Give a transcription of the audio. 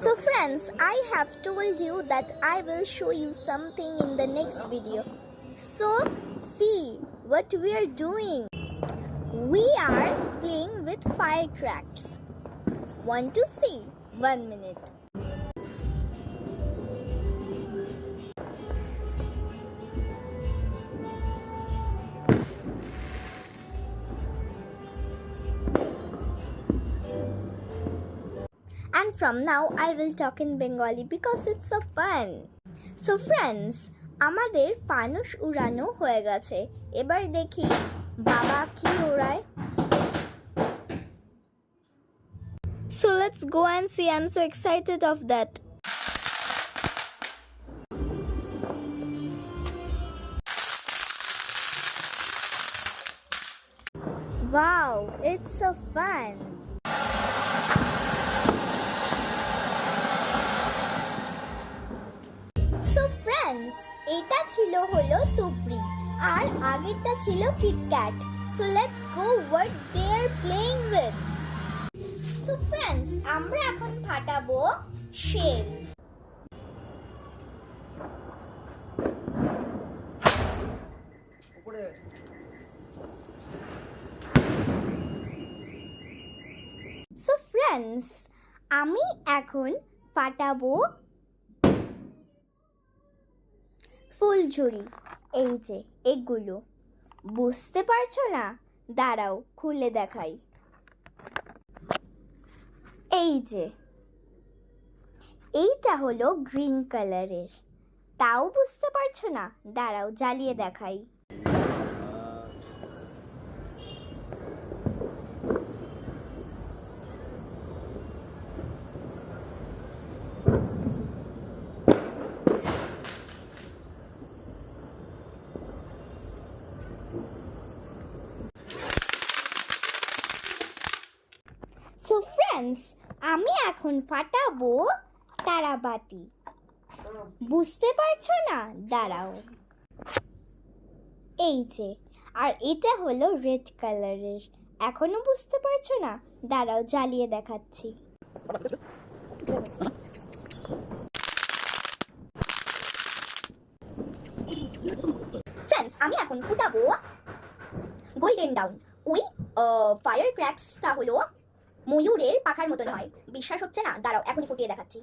So friends, I have told you that I will show you something in the next video. So see what we are doing. We are playing with firecrackers. Want to see? 1 minute. And from now I will talk in Bengali because it's so fun. So friends, আমাদের ফানুস উড়ানো হয়ে গেছে। এবার দেখি বাবা কি ওড়ায়। So let's go and see. I'm so excited of that. Wow, it's so fun. So friends, এটা ছিল হলো তুবড়ি আর আগেরটা ছিল KitKat. So let's go what they are playing with. So friends, আমরা এখন ফাটাবো শেল. So friends, আমি এখন ফাটাবো ফুলঝুরি. এই যে এগুলো বুঝতে পারছো না? দাঁড়াও খুলে দেখাই. এই যে এইটা হলো গ্রিন কালারের. তাও বুঝতে পারছো না? দাঁড়াও জ্বালিয়ে দেখাই. So friends, আমি এখন ফাটাবো তারাবাতি. বুঝতে পারছো না? দাঁড়াও. এই যে আর এটা হলো রেড কালারের. এখনো বুঝতে পারছো না? দাঁড়াও জ্বালিয়ে দেখাচ্ছি. ফ্রেন্ডস, আমি এখন ফুটাবো গোল্ডেন ডাউন. ওই ফায়ার ক্র্যাকসটা হলো ময়ূরের পাখার মতন হয়. বিশ্বাস হচ্ছে না? দাঁড়াও এখনই ফুটিয়ে দেখাচ্ছি.